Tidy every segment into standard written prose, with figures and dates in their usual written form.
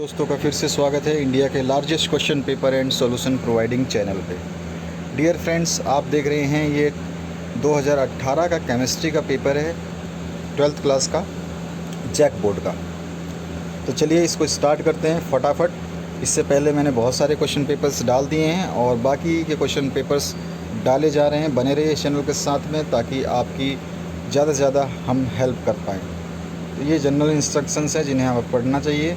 दोस्तों का फिर से स्वागत है इंडिया के largest question paper and solution providing channel पे। डियर फ्रेंड्स, आप देख रहे हैं ये 2018 का केमिस्ट्री का पेपर है, 12th क्लास का जैक बोर्ड का। तो चलिए इसको स्टार्ट करते हैं फटाफट। इससे पहले मैंने बहुत सारे क्वेश्चन पेपर्स डाल दिए हैं और बाकी के क्वेश्चन पेपर्स डाले जा रहे हैं। बने रहिए चैनल के साथ में ताकि आपकी ज़्यादा से ज़्यादा हम हेल्प कर पाएँ। तो ये जनरल इंस्ट्रक्शंस हैं जिन्हें हमें पढ़ना चाहिए,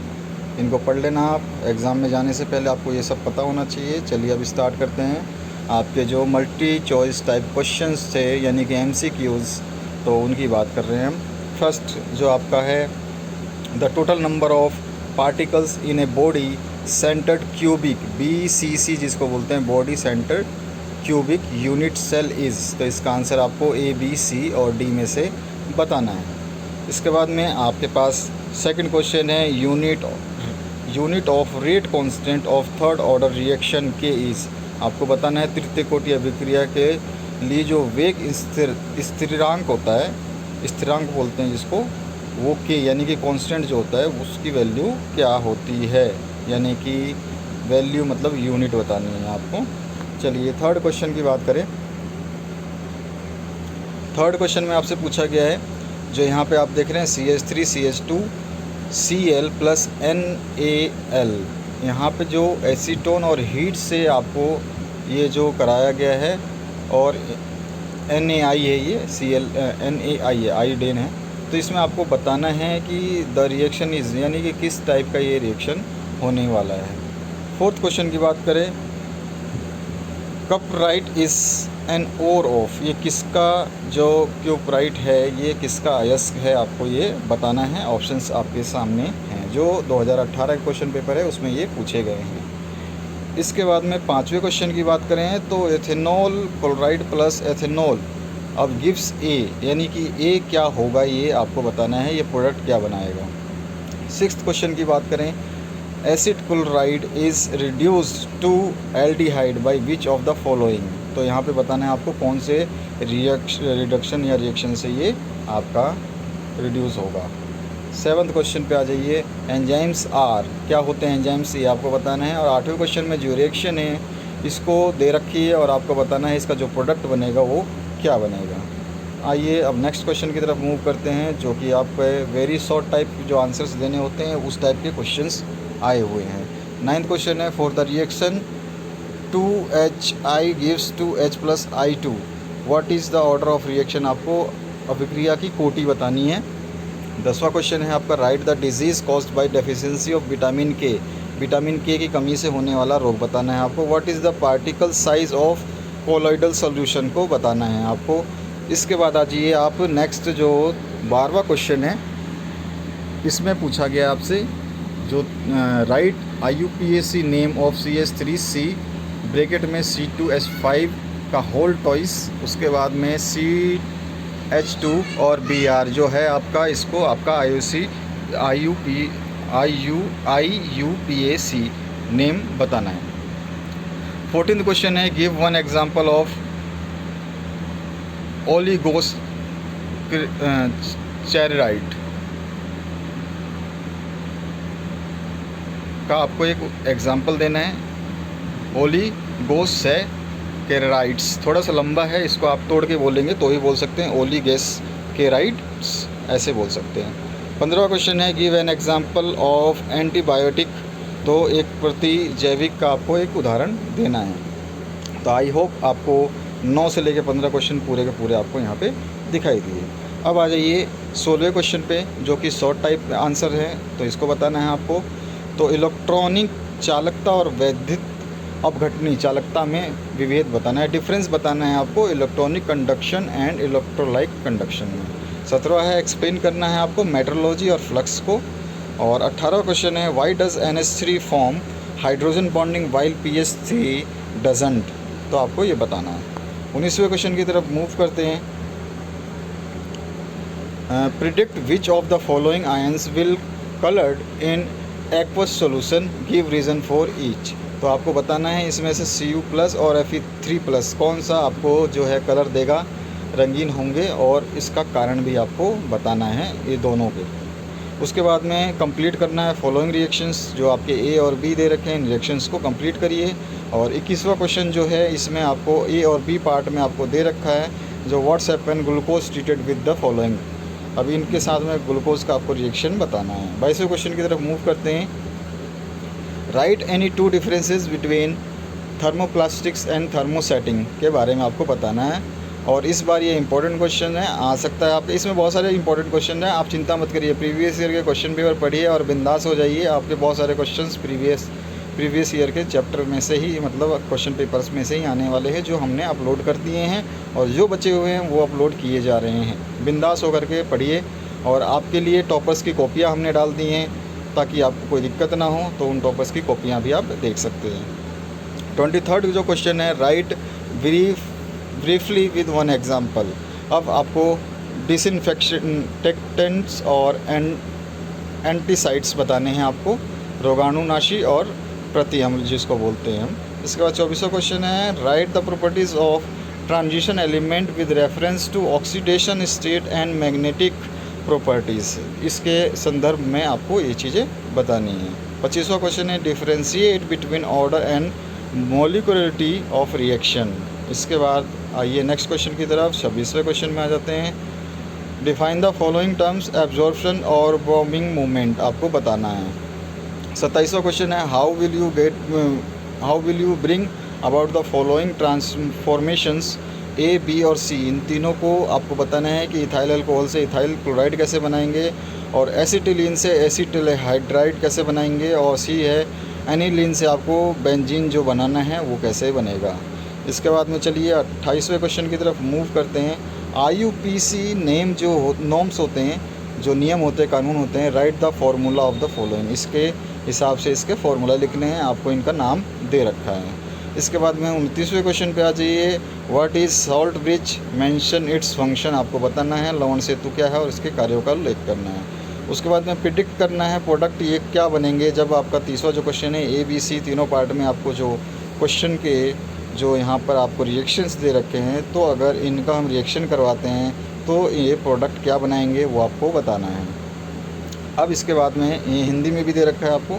इनको पढ़ लेना आप। एग्ज़ाम में जाने से पहले आपको ये सब पता होना चाहिए। चलिए अब स्टार्ट करते हैं। आपके जो मल्टी चॉइस टाइप क्वेश्चंस थे यानी कि MCQs, तो उनकी बात कर रहे हैं हम। फर्स्ट जो आपका है, the total number of particles in a body centred cubic, BCC जिसको बोलते हैं body centred cubic unit cell is. तो इसका आंसर आपको A, B, C और D में से बताना है। इसके बाद में आपके पास सेकंड क्वेश्चन है, unit of rate constant of third order reaction के इज़। आपको बताना है तृतीय कोटि अभिक्रिया के लिए जो वेग स्थिरांक होता है, स्थिरांक बोलते हैं जिसको, वो के यानी कि कांस्टेंट जो होता है उसकी वैल्यू क्या होती है, यानी कि वैल्यू मतलब यूनिट बतानी है आपको। चलिए थर्ड क्वेश्चन की बात करें। थर्ड क्वेश्चन में आपसे पूछा गया है, जो यहाँ पे आप देख रहे हैं CH3 CH2 Cl + NaL। यहाँ पे जो एसीटोन और हीट से आपको ये जो कराया गया है और NaI है, ये NaI है, आयोडीन है। तो इसमें आपको बताना है कि द रिएक्शन इज़, यानी कि किस टाइप का ये रिएक्शन होने वाला है। फोर्थ क्वेश्चन की बात करें, कपराइट इज़ एन ओर ऑफ, ये किसका जो क्यूपराइट है ये किसका अयस्क है, आपको ये बताना है। ऑप्शंस आपके सामने हैं, जो 2018 का क्वेश्चन पेपर है उसमें ये पूछे गए हैं। इसके बाद में पांचवें क्वेश्चन की बात करें तो एथेनॉल क्लोराइड प्लस एथेनॉल अब गिव्स ए, यानी कि ए क्या होगा ये आपको बताना है, ये प्रोडक्ट क्या बनाएगा। सिक्स्थ क्वेश्चन की बात करें, acid chloride is reduced to aldehyde by which of the following. तो यहाँ पे बताना है आपको कौन से रिडक्शन या रिएक्शन से ये आपका रिड्यूस होगा। सेवन्थ क्वेश्चन पे आ जाइए, एंजाइम्स आर, क्या होते हैं एंजाइम्स, ये आपको बताना है। और आठवें क्वेश्चन में जो रिएक्शन है इसको दे रखी है और आपको बताना है इसका जो प्रोडक्ट बनेगा वो क्या बनेगा। आइए अब नेक्स्ट क्वेश्चन की तरफ मूव करते हैं, जो कि आप वेरी शॉर्ट टाइप जो आंसर्स देने होते हैं उस टाइप के क्वेश्चंस आए हुए हैं। नाइन्थ क्वेश्चन है, for the reaction 2HI gives 2H + I2 what is the order of reaction, आपको अभिक्रिया की कोटि बतानी है। 10वां क्वेश्चन है आपका, right the disease caused by deficiency of vitamin के, विटामिन के की कमी से होने वाला रोग बताना है आपको। What is the particle size of colloidal solution को बताना है आपको। इसके बाद आ जाइए आप नेक्स्ट जो 12वां क्वेश्चन है, इसमें पूछा गया आपसे जो right IUPAC name of CH3C bracket में C2H5 का होल टॉइस, उसके बाद में CH2 और Br जो है आपका, इसको आपका IUPAC नेम बताना है। 14th क्वेश्चन है, give one example of oligosaccharide का आपको एक एग्जांपल देना है। ओलिगोसैकेराइड्स थोड़ा सा लंबा है, इसको आप तोड़ के बोलेंगे तो ही बोल सकते हैं, ओलिगोसैकेराइड्स ऐसे बोल सकते हैं। 15वां क्वेश्चन है, give an example of antibiotic, तो एक प्रतिजैविक का आपको एक उदाहरण देना है। तो आई होप आपको 9 से लेकर 15 क्वेश्चन पूरे के पूरे आपको यहाँ पे दिखाई दिए। अब आ जाइए 16वें क्वेश्चन पे, जो कि शॉर्ट टाइप आंसर है, तो इसको बताना है आपको। तो इलेक्ट्रॉनिक चालकता और वैद्युत अपघटनी चालकता में विभेद बताना है, डिफरेंस बताना है आपको electronic conduction and electrolyte conduction में। 17वां है, एक्सप्लेन करना है आपको मेट्रोलॉजी और फ्लक्स को। और 18वां क्वेश्चन है, why does NH3 form hydrogen bonding while PH3 doesn't, तो आपको ये बताना है। 19वें क्वेश्चन की तरफ मूव करते हैं, predict which of the following ions will coloured in aqueous solution, give reason for each. तो आपको बताना है इसमें से Cu+ और Fe3+ कौन सा आपको जो है कलर देगा, रंगीन होंगे, और इसका कारण भी आपको बताना है ये दोनों के। उसके बाद में कंप्लीट करना है फॉलोइंग रिएक्शंस, जो आपके ए और बी दे रखे हैं, इन रिएक्शंस को कंप्लीट करिए। और 21वां क्वेश्चन जो है इसमें आपको ए और बी पार्ट में आपको दे रखा है, जो what's happen glucose treated with the following. अभी इनके साथ में ग्लूकोज का आपको रिएक्शन बताना है। 22वें क्वेश्चन की तरफ मूव करते हैं। Right any two differences between thermoplastics and thermosetting के बारे में आपको बताना है। और इस बार ये इंपॉर्टेंट क्वेश्चन है, आ सकता है आपके इसमें बहुत सारे इंपॉर्टेंट क्वेश्चन हैं, आप चिंता मत करिए। प्रीवियस ईयर के क्वेश्चन पेपर पढ़िए और बिंदास हो जाइए। आपके बहुत सारे क्वेश्चंस प्रीवियस ईयर के चैप्टर में से ही, मतलब क्वेश्चन पेपर्स में से ही आने वाले हैं, जो हमने अपलोड कर दिए हैं और जो बचे हुए हैं वो अपलोड किए जा रहे हैं। बिंदास होकर के पढ़िए। और आपके लिए टॉपर्स की कॉपियाँ हमने डाल दी हैं ताकि आपको कोई दिक्कत ना हो, तो उन टॉपर्स की कॉपियाँ भी आप देख सकते हैं। 23rd जो क्वेश्चन है, right briefly with one example. अब आपको डिसइंफेक्टेंट्स और एंटीसाइड्स बताने हैं आपको, रोगाणुनाशी और प्रतिअम्ल जिसको बोलते हैं हम। इसके बाद 24वां क्वेश्चन है, write the properties of transition element with reference to oxidation state and magnetic properties. इसके संदर्भ में आपको ये चीज़ें बतानी है। 25वां क्वेश्चन है, differentiate between order and molecularity of reaction. इसके बाद आइए नेक्स्ट क्वेश्चन की तरफ, 26वें क्वेश्चन में आ जाते हैं। Define the following terms absorption और बॉम्बिंग मूवमेंट आपको बताना है। 27वां क्वेश्चन है, how will you bring about the following transformations A, B और सी। इन तीनों को आपको बताना है कि इथाइल अल्कोहल से इथाइल क्लोराइड कैसे बनाएंगे, और एसिटिलीन से एसिटिल हाइड्राइड कैसे बनाएंगे, और सी है एनिलीन से आपको बेंजीन जो बनाना है वो कैसे बनेगा। इसके बाद में चलिए 28वें क्वेश्चन की तरफ मूव करते हैं। IUPAC नेम जो नॉर्म्स होते हैं, जो नियम होते हैं, कानून होते हैं, right the formula of the following. इसके हिसाब से इसके फार्मूला लिखने हैं, आपको इनका नाम दे रखा है। इसके बाद में 29वें क्वेश्चन पे आ जाइए। What is salt bridge, mention its function. आपको बताना है लवण सेतु क्या है और इसके कार्यों का उल्लेख करना है। उसके बाद में प्रिडिक्ट करना है प्रोडक्ट ये क्या बनेंगे। जब आपका 30वां जो क्वेश्चन है, ABC तीनों पार्ट में आपको जो क्वेश्चन के जो यहाँ पर आपको रिएक्शंस दे रखे हैं, तो अगर इनका हम रिएक्शन करवाते हैं तो ये प्रोडक्ट क्या बनाएंगे वो आपको बताना है। अब इसके बाद में ये हिंदी में भी दे रखा है आपको।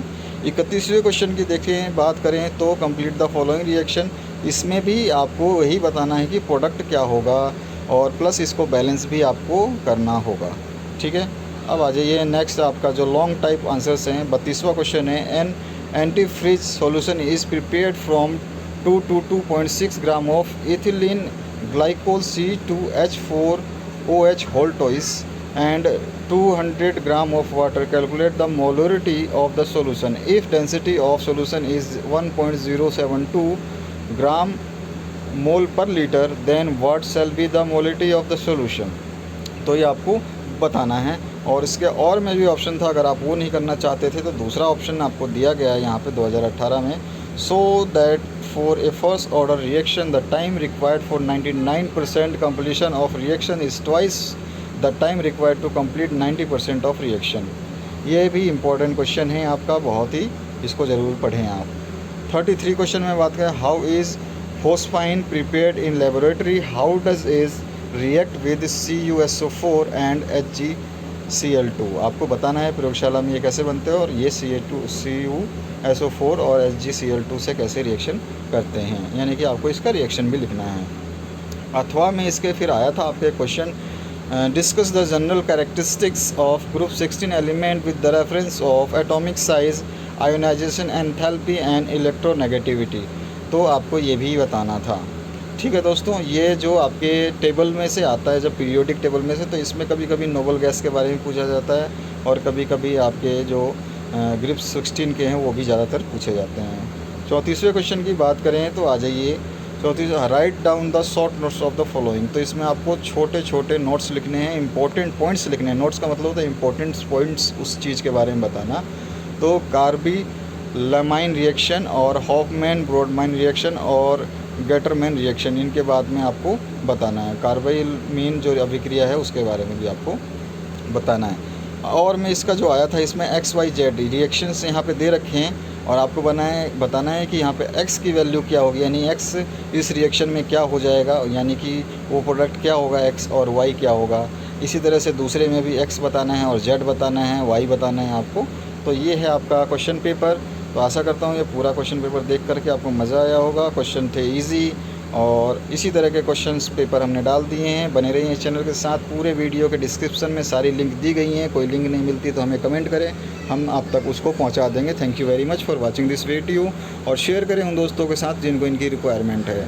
31वें क्वेश्चन की देखें बात करें तो कंप्लीट द फॉलोइंग रिएक्शन। इसमें भी आपको वही बताना है कि प्रोडक्ट क्या होगा और प्लस इसको बैलेंस भी आपको करना होगा। ठीक है, अब आ जाइए नेक्स्ट आपका जो लॉन्ग टाइप आंसर्स हैं। 32वां क्वेश्चन है, an antifreeze solution is prepared from 2 to 2.6 gram of ethylene glycol C2H4OH whole twice and 200 gram of water. Calculate the molarity of the solution. If density of solution is 1.072 gram mole per liter, then what shall be the molarity of the solution? तो ये आपको बताना है। और इसके और में भी ऑप्शन था, अगर आप वो नहीं करना चाहते थे तो दूसरा ऑप्शन आपको दिया गया है यहाँ पे 2018 में। So that for a first order reaction the time required for 99% completion of reaction is twice the time required to complete 90% of reaction. ये भी इम्पोर्टेंट क्वेश्चन है आपका, बहुत ही, इसको ज़रूर पढ़ें आप। 33 क्वेश्चन में बात करें, how is phosphine prepared in laboratory, how does is react with CuSO4 and HgCl2। आपको बताना है प्रयोगशाला में ये कैसे बनते हैं और ये CuSO4 और HgCl2 से कैसे रिएक्शन करते हैं, यानी कि आपको इसका रिएक्शन भी लिखना है। अथवा में इसके फिर आया था आपके question, discuss the general characteristics of group 16 element with the reference of atomic size, ionisation, enthalpy and electronegativity. तो आपको ये भी बताना था। ठीक है दोस्तों, ये जो आपके टेबल में से आता है, जब पीरियोडिक टेबल में से, तो इसमें कभी कभी नोबल गैस के बारे में पूछा जाता है और कभी कभी आपके जो ग्रुप 16 के हैं वो भी ज़्यादातर पूछे जाते हैं। 34वें क्वेश्चन की बात करें तो आ जाइए 34, write down the short notes of the following. तो इसमें आपको छोटे छोटे नोट्स लिखने हैं, इंपॉर्टेंट पॉइंट्स लिखने हैं। नोट्स का मतलब होता है इंपॉर्टेंट पॉइंट्स, उस चीज़ के बारे में बताना। तो कार्बी-लमाइन रिएक्शन और हॉफमैन ब्रॉडमाइन रिएक्शन और गेटरमैन रिएक्शन, इनके बाद में आपको बताना है। कार्बाइलमीन जो अभिक्रिया है उसके बारे में भी आपको बताना है। और मैं इसका जो आया था, इसमें XYZ रिएक्शंस यहाँ पे दे रखे हैं और आपको बताना है कि यहाँ पे X की वैल्यू क्या होगी, यानी X इस रिएक्शन में क्या हो जाएगा, यानी कि वो प्रोडक्ट क्या होगा X, और Y क्या होगा। इसी तरह से दूसरे में भी x बताना है और z बताना है, y बताना है आपको। तो ये है आपका क्वेश्चन पेपर। तो आशा करता हूँ ये पूरा क्वेश्चन पेपर देख करके आपको मज़ा आया होगा। क्वेश्चन थे इजी और इसी तरह के क्वेश्चंस पेपर हमने डाल दिए हैं। बने रहिए इस चैनल के साथ। पूरे वीडियो के डिस्क्रिप्शन में सारी लिंक दी गई हैं। कोई लिंक नहीं मिलती तो हमें कमेंट करें, हम आप तक उसको पहुंचा देंगे। Thank you very much for watching this video और शेयर करें उन दोस्तों के साथ जिनको इनकी रिक्वायरमेंट है।